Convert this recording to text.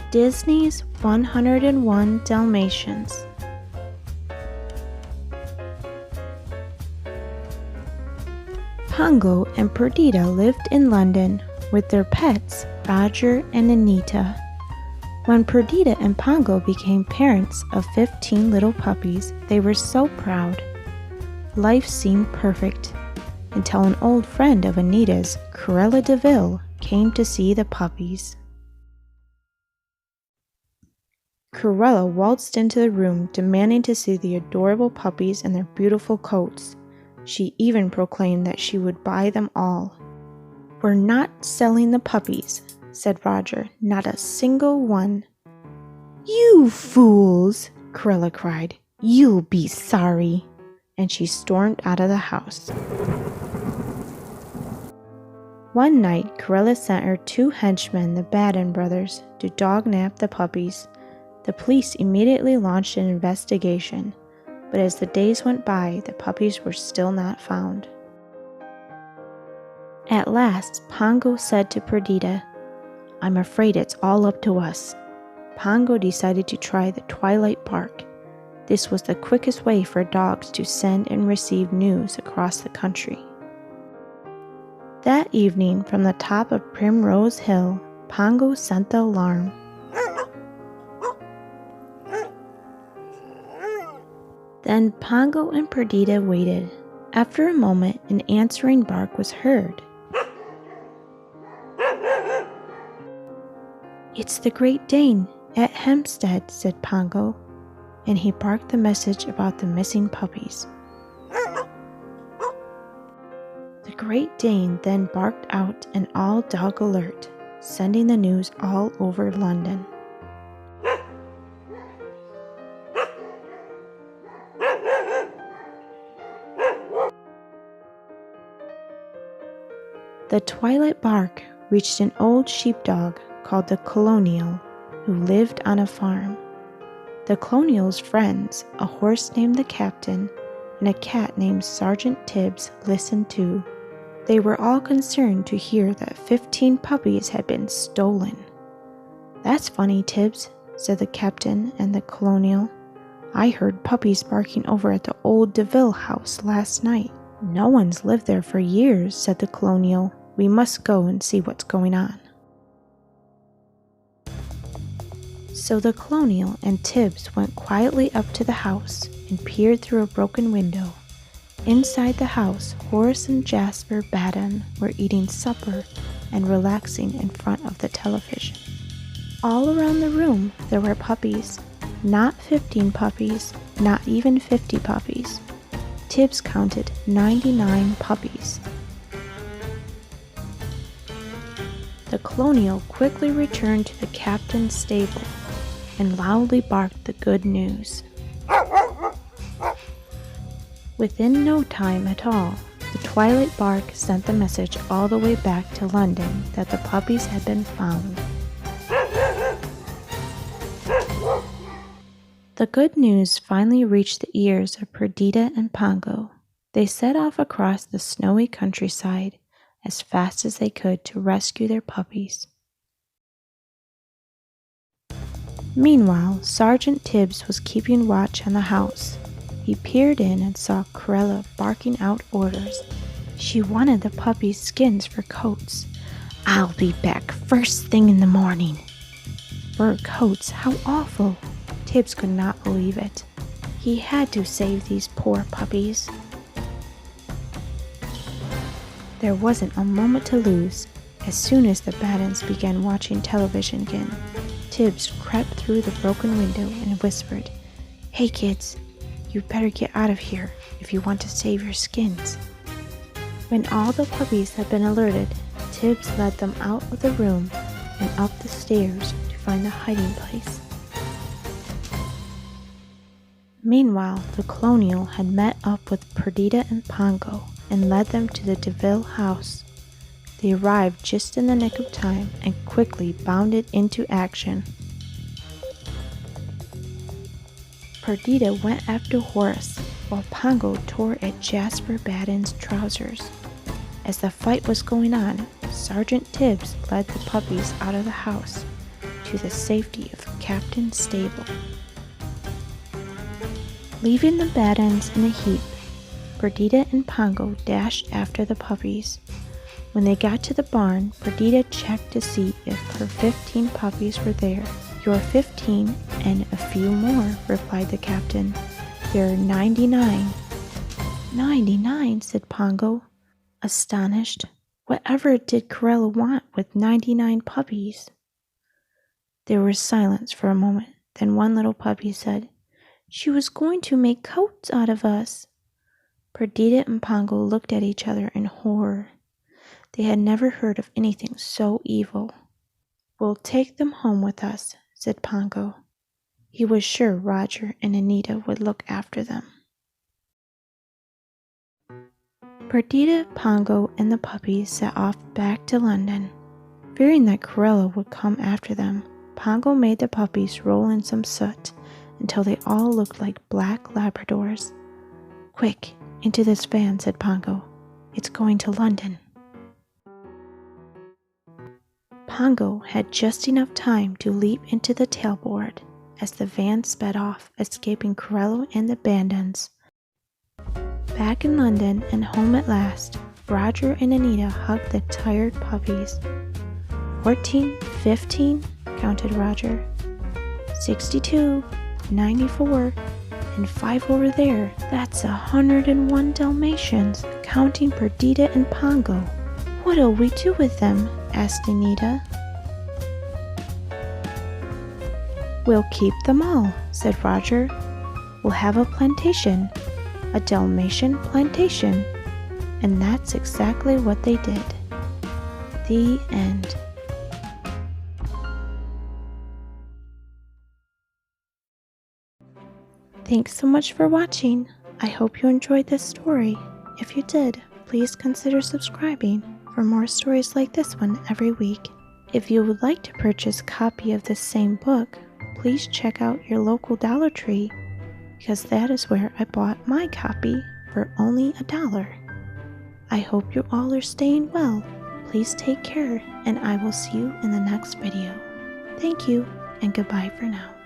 Disney's 101 Dalmatians. Pongo and Perdita lived in London with their pets, Roger and Anita. When Perdita and Pongo became parents of 15 little puppies, they were so proud. Life seemed perfect until an old friend of Anita's, Cruella DeVille, came to see the puppies. Cruella waltzed into the room demanding to see the adorable puppies and their beautiful coats. She even proclaimed that she would buy them all. "We're not selling the puppies," said Roger, "not a single one." "You fools!" Cruella cried. "You'll be sorry!" And she stormed out of the house. One night, Cruella sent her 2 henchmen, the Baden brothers, to dog-nap the puppies. The police immediately launched an investigation, but as the days went by, the puppies were still not found. At last, Pongo said to Perdita, "I'm afraid it's all up to us." Pongo decided to try the twilight bark. This was the quickest way for dogs to send and receive news across the country. That evening, from the top of Primrose Hill, Pongo sent the alarm. Then Pongo and Perdita waited. After a moment, an answering bark was heard. "It's the Great Dane at Hempstead," said Pongo, and he barked the message about the missing puppies. The Great Dane then barked out an all-dog alert, sending the news all over London. The twilight bark reached an old sheepdog called the Colonial, who lived on a farm. The Colonial's friends, a horse named the Captain and a cat named Sergeant Tibbs, listened too. They were all concerned to hear that 15 puppies had been stolen. "That's funny, Tibbs," said the Captain and the Colonial. "I heard puppies barking over at the old DeVille house last night." "No one's lived there for years," said the Colonial. "We must go and see what's going on." So the Colonial and Tibbs went quietly up to the house and peered through a broken window. Inside the house, Horace and Jasper Baden were eating supper and relaxing in front of the television. All around the room, there were puppies. Not 15 puppies, not even 50 puppies. Tibbs counted 99 puppies. The Colonial quickly returned to the Captain's stable and loudly barked the good news. Within no time at all, the twilight bark sent the message all the way back to London that the puppies had been found. The good news finally reached the ears of Perdita and Pongo. They set off across the snowy countryside as fast as they could to rescue their puppies. Meanwhile, Sergeant Tibbs was keeping watch on the house. He peered in and saw Cruella barking out orders. She wanted the puppies' skins for coats. "I'll be back first thing in the morning." Fur coats, how awful! Tibbs could not believe it. He had to save these poor puppies. There wasn't a moment to lose. As soon as the Badens began watching television again, Tibbs crept through the broken window and whispered, "Hey kids, you better get out of here if you want to save your skins." When all the puppies had been alerted, Tibbs led them out of the room and up the stairs to find a hiding place. Meanwhile, the Colonial had met up with Perdita and Pongo and led them to the DeVille house. They arrived just in the nick of time and quickly bounded into action. Perdita went after Horace, while Pongo tore at Jasper Baden's trousers. As the fight was going on, Sergeant Tibbs led the puppies out of the house to the safety of Captain's stable. Leaving the bad ends in a heap, Perdita and Pongo dashed after the puppies. When they got to the barn, Perdita checked to see if her 15 puppies were there. "You're 15 and a few more," replied the captain. "There are 99. 99, said Pongo, astonished. Whatever did Cruella want with 99 puppies? There was silence for a moment. Then one little puppy said, "She was going to make coats out of us." Perdita and Pongo looked at each other in horror. They had never heard of anything so evil. "We'll take them home with us," said Pongo. He was sure Roger and Anita would look after them. Perdita, Pongo, and the puppies set off back to London. Fearing that Cruella would come after them, Pongo made the puppies roll in some soot until they all looked like black Labradors. "Quick, into this van," said Pongo. "It's going to London." Pongo had just enough time to leap into the tailboard as the van sped off, escaping Cruella and the Bandits. Back in London and home at last, Roger and Anita hugged the tired puppies. 14, 15, counted Roger. 62, 94, and 5 over there. That's 101 Dalmatians, counting Perdita and Pongo. "What'll we do with them?" asked Anita. "We'll keep them all," said Roger. "We'll have a plantation, a Dalmatian plantation." And that's exactly what they did. The end. Thanks so much for watching. I hope you enjoyed this story. If you did, please consider subscribing for more stories like this one every week. If you would like to purchase a copy of this same book, please check out your local Dollar Tree, because that is where I bought my copy for only $1. I hope you all are staying well. Please take care, and I will see you in the next video. Thank you, and goodbye for now.